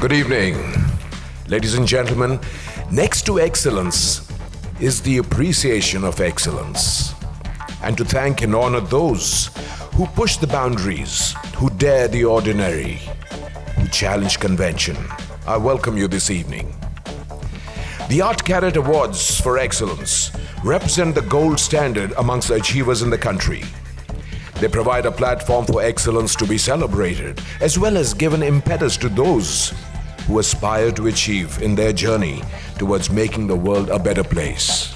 Good evening, ladies and gentlemen. Next to excellence is the appreciation of excellence. And to thank and honor those who push the boundaries, who dare the ordinary, who challenge convention, I welcome you this evening. The Art Carat Awards for Excellence represent the gold standard amongst the achievers in the country. They provide a platform for excellence to be celebrated, as well as give an impetus to those who aspire to achieve in their journey towards making the world a better place.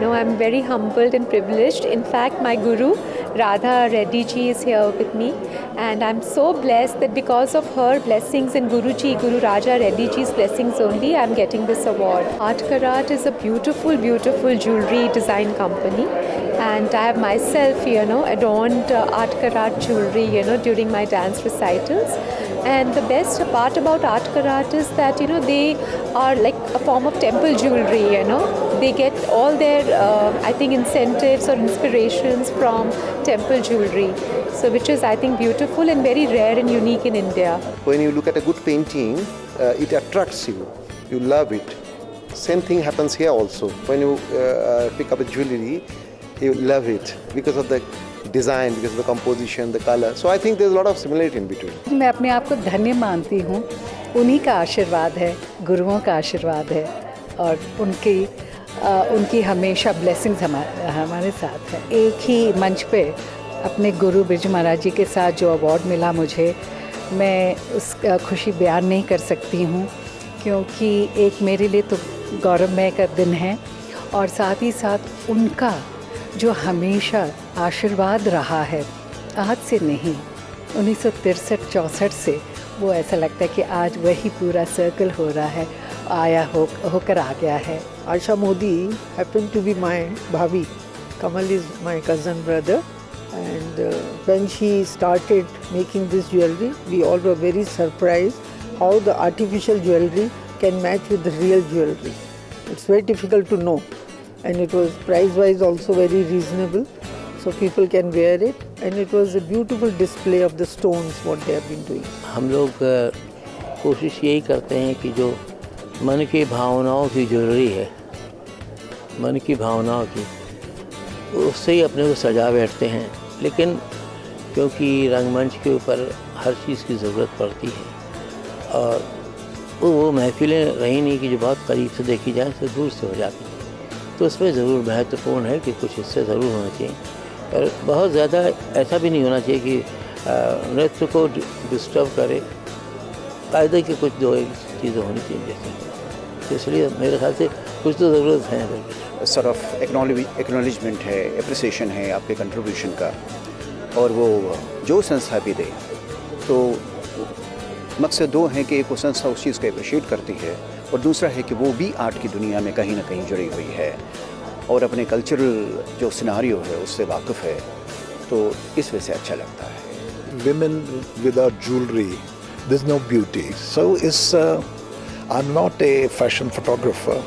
No, I'm very humbled and privileged. In fact, my guru, Radha Reddy ji, is here with me, and I'm so blessed that because of her blessings and Guru Raja Reddy ji's blessings only, I'm getting this award. Art Carat is a beautiful, beautiful jewelry design company, and I have myself, adorned Art Carat jewelry, during my dance recitals. And the best part about Art Carat is that, they are like a form of temple jewelry, They get all their, incentives or inspirations from temple jewelry. So which is, I think, beautiful and very rare and unique in India. When you look at a good painting, it attracts you. You love it. Same thing happens here also. When you pick up a jewelry, you love it because of the design, because of the composition, the color. So I think there's a lot of similarity in between. मैं अपने आप को धन्य मानती हूँ. उन्हीं का आशीर्वाद है, गुरुओं का आशीर्वाद है, और उनकी हमेशा ब्लेसिंग्स हमारे साथ है. एक ही मंच पे अपने गुरु बिरजू महाराज जी के साथ जो अवार्ड मिला मुझे, मैं उस खुशी बयान नहीं कर सकती हूँ, क्योंकि एक मेरे लिए तो गौरवमय का दिन है, और साथ ही साथ उनका जो हमेशा आशीर्वाद रहा है, आज से नहीं, 1963-64 से, वो ऐसा लगता है कि आज वही पूरा सर्कल हो रहा है, होकर आ गया है. Asha Modi happened to be my Bhavi. Kamal is my cousin brother, and when she started making this jewelry, we all were very surprised how the artificial jewelry can match with the real jewelry. It's very difficult to know, and it was price-wise also very reasonable, so people can wear it, and it was a beautiful display of the stones what they have been doing. हम लोग कोशिश यही करते हैं कि जो मन की भावनाओं की ज्वेलरी है, मन की भावनाओं की, उससे ही अपने को सजा बैठते हैं. लेकिन क्योंकि रंगमंच के ऊपर हर चीज़ की ज़रूरत पड़ती है, और वो महफिलें रही नहीं कि जो बहुत करीब से देखी जाए, तो दूर से हो जाती है. तो उसमें ज़रूर महत्वपूर्ण है कि कुछ हिस्से ज़रूर होना चाहिए, पर बहुत ज़्यादा ऐसा भी नहीं होना चाहिए कि नृत्य को डिस्टर्ब करे. कायदे की कुछ दो एक चीज़ें होनी चाहिए जैसे, इसलिए मेरे ख्याल से कुछ तो ज़रूरत है. सॉर्ट ऑफ एक्नॉलेजमेंट है, एप्रिसिएशन है आपके कंट्रीब्यूशन का, और वो जो संस्था भी दे, तो मकसद दो हैं कि एक वो संस्था उस चीज़ को अप्रिशिएट करती है, और दूसरा है कि वो भी आर्ट की दुनिया में कहीं ना कहीं जुड़ी हुई है और अपने कल्चरल जो सिनारियो है उससे वाकिफ़ है, तो इस वजह से अच्छा लगता है. Women without jewelry, there's no beauty. So it's I'm not a fashion photographer,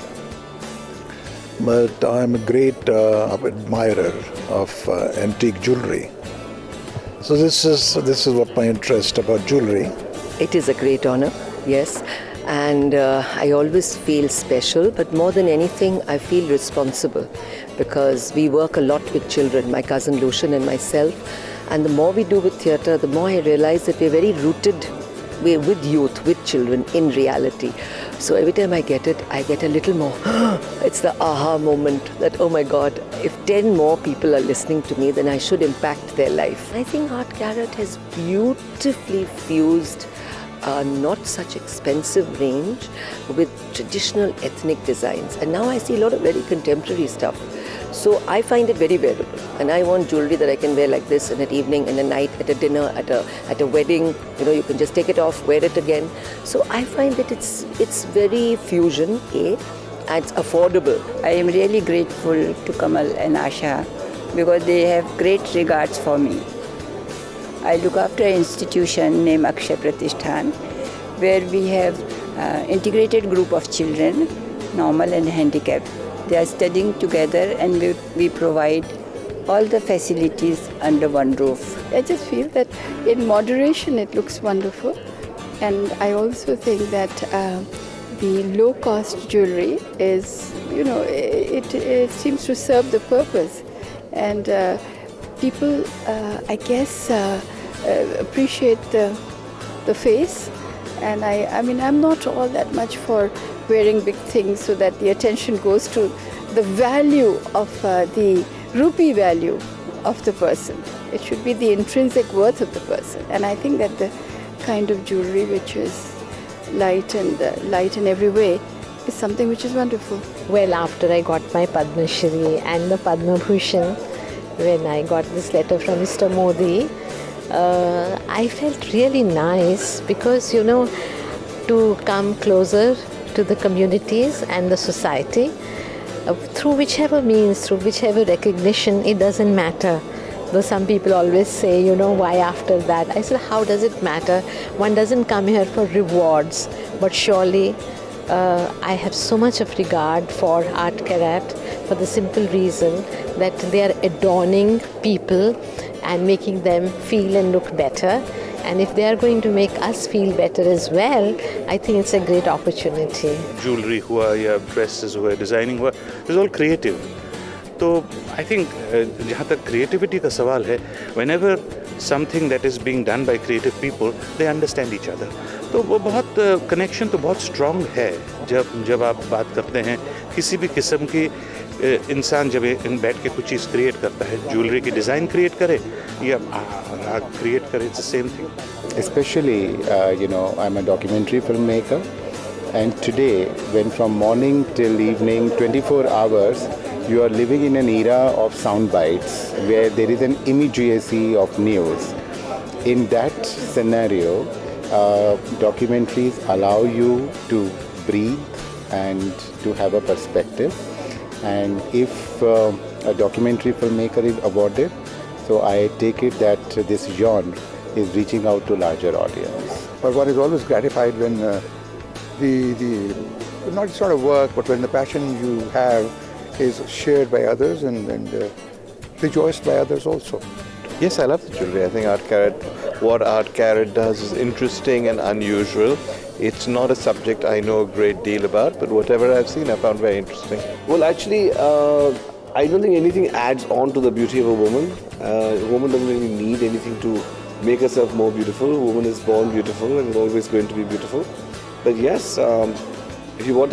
but I'm a great admirer of antique jewelry. So this is what my interest about jewelry. It is a great honor, yes. And I always feel special, but more than anything, I feel responsible because we work a lot with children, my cousin Lucian and myself. And the more we do with theatre, the more I realize that we're very rooted with youth, with children in reality. So every time I get it, I get a little more. It's the aha moment that, oh my God, if 10 more people are listening to me, then I should impact their life. I think Art Carrot has beautifully fused not such expensive range with traditional ethnic designs. And now I see a lot of very contemporary stuff. So I find it very wearable. And I want jewelry that I can wear like this in an evening, in a night, at a dinner, at a wedding. You know, you can just take it off, wear it again. So I find that it's very fusion, and it's affordable. I am really grateful to Kamal and Asha because they have great regards for me. I look after an institution named Akshay Pratishthan, where we have integrated group of children, normal and handicapped. They are studying together and we provide all the facilities under one roof. I just feel that in moderation it looks wonderful, and I also think that the low-cost jewelry is, you know, it seems to serve the purpose, and people, I guess, appreciate the face. And I mean, I'm not all that much for wearing big things so that the attention goes to the value of the rupee value of the person. It should be the intrinsic worth of the person. And I think that the kind of jewelry which is light in every way is something which is wonderful. Well, after I got my Padma Shri and the Padma Bhushan, when I got this letter from Mr. Modi, I felt really nice because, you know, to come closer to the communities and the society, through whichever means, through whichever recognition, it doesn't matter. Though some people always say, you know, why after that? I said, how does it matter? One doesn't come here for rewards, but surely I have so much of regard for Art Carrot for the simple reason that they are adorning people and making them feel and look better. And if they are going to make us feel better as well, I think it's a great opportunity. Jewelry हुआ या dresses हुआ, designing हुआ, it's all creative. तो I think जहाँ तक creativity का सवाल है, whenever something that is being done by creative people, they understand each other. तो वो बहुत connection तो बहुत strong है जब आप बात करते हैं किसी भी किस्म की इंसान जब बैठ के कुछ चीज़ क्रिएट करता है, ज्वेलरी की डिज़ाइन क्रिएट करे या आर्ट क्रिएट करे, it's the same thing. Especially, you know, I'm a documentary filmmaker, and today, when from morning till evening, 24 hours, you are living in an era of sound bites where there is an immediacy of news. In that scenario, documentaries allow you to breathe and to have a perspective. And if a documentary filmmaker is awarded, so I take it that this genre is reaching out to larger audience. But one is always gratified when not sort of work, but when the passion you have is shared by others and rejoiced by others also. Yes, I love the jewelry. I think what Art Carrot does is interesting and unusual. It's not a subject I know a great deal about, but whatever I've seen I found very interesting. Well, actually, I don't think anything adds on to the beauty of a woman. A woman doesn't really need anything to make herself more beautiful. A woman is born beautiful and is always going to be beautiful. But yes, if you want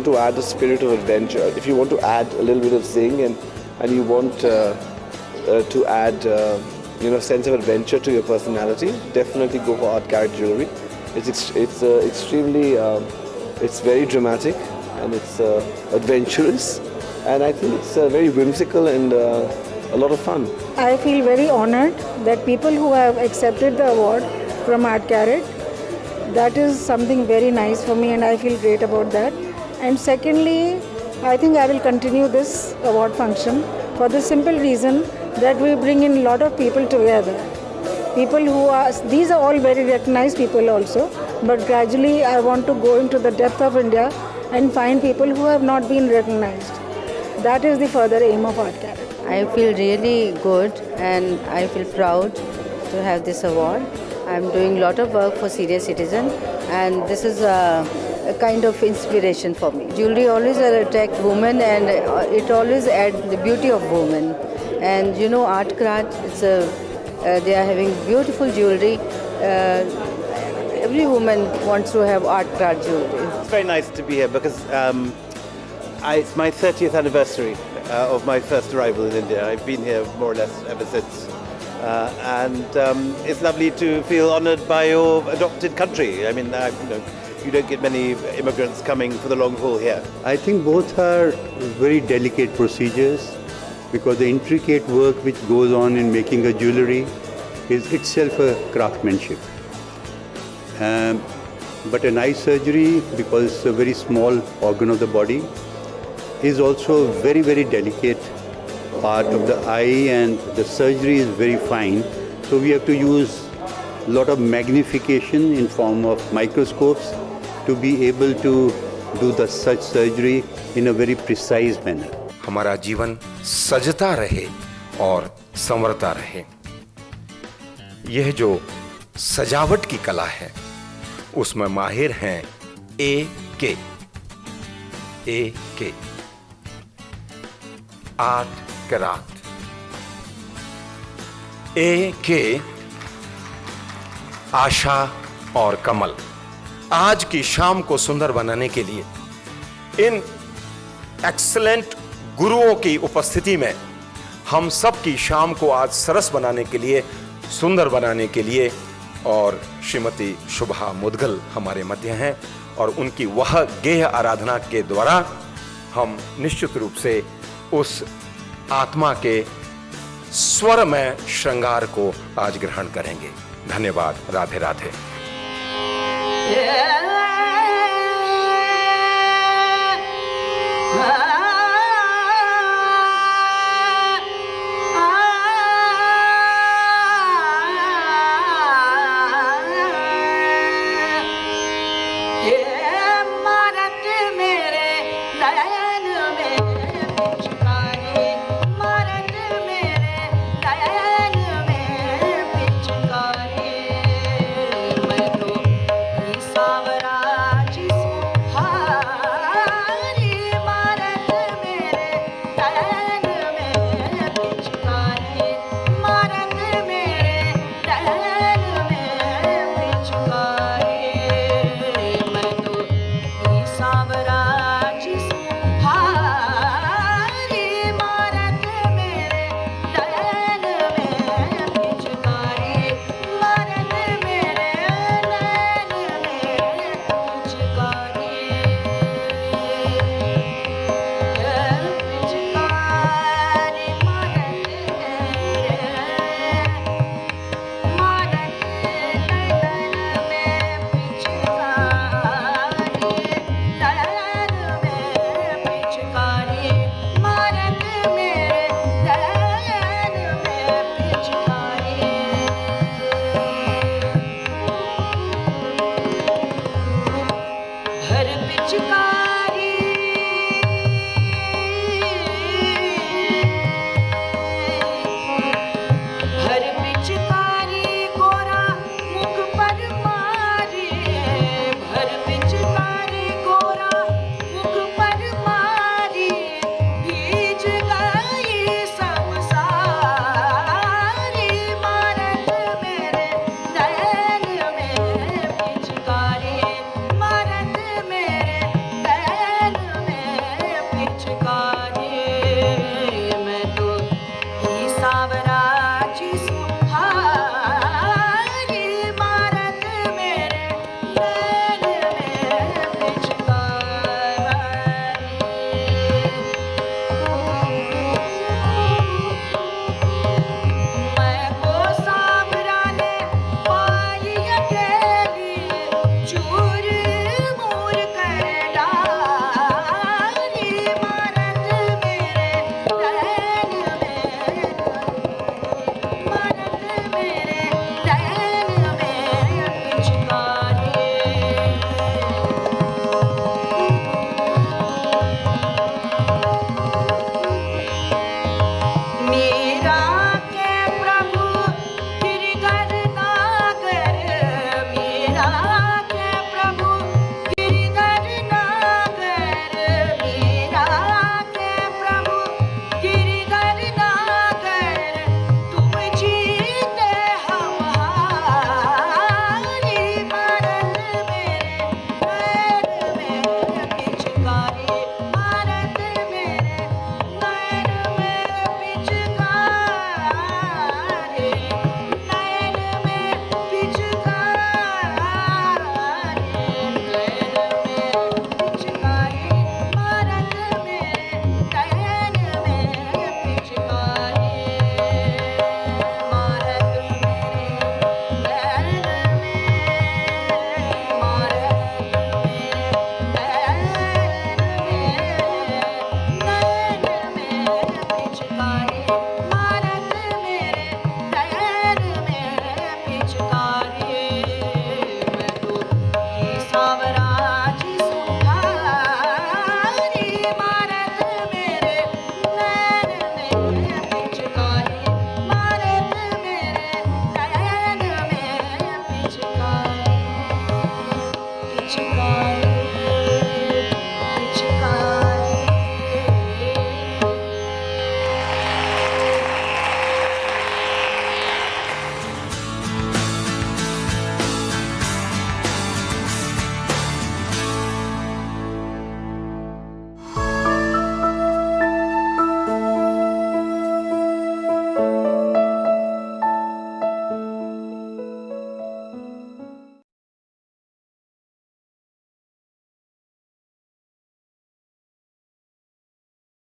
to add a spirit of adventure, if you want to add a little bit of zing and you want to add sense of adventure to your personality, definitely go for Art Carrot jewelry. It's extremely, it's very dramatic and it's adventurous, and I think it's very whimsical and a lot of fun. I feel very honored that people who have accepted the award from Art Carrot, that is something very nice for me and I feel great about that. And secondly, I think I will continue this award function for the simple reason that we bring in a lot of people together. people who are, these are all very recognized people also, but gradually I want to go into the depth of India and find people who have not been recognized. That is the further aim of Art Carrot. I feel really good and I feel proud to have this award. I'm doing a lot of work for Senior Citizen and this is a kind of inspiration for me. Jewelry always attract women and it always adds the beauty of women. And you know, Art Carrot, they are having beautiful jewelry. Every woman wants to have Art Carrot jewelry. It's very nice to be here because it's my 30th anniversary of my first arrival in India. I've been here more or less ever since. And it's lovely to feel honoured by your adopted country. I mean, you don't get many immigrants coming for the long haul here. I think both are very delicate procedures because the intricate work which goes on in making a jewellery is itself a craftsmanship. But an eye surgery, because it's a very small organ of the body, is also a very, very delicate part of the eye, and the surgery is very fine. So we have to use a lot of magnification in form of microscopes to be able to do such surgery in a very precise manner. हमारा जीवन सजता रहे और संवरता रहे। यह जो सजावट की कला है उसमें माहिर हैं A.K. Art carat. A.K. आशा और कमल आज की शाम को सुंदर बनाने के लिए इन एक्सीलेंट गुरुओं की उपस्थिति में हम सब की शाम को आज सरस बनाने के लिए, सुंदर बनाने के लिए, और श्रीमती शुभा मुदगल हमारे मध्य हैं और उनकी वह गेह आराधना के द्वारा हम निश्चित रूप से उस आत्मा के स्वरमय श्रृंगार को आज ग्रहण करेंगे। धन्यवाद। राधे राधे। Yeah.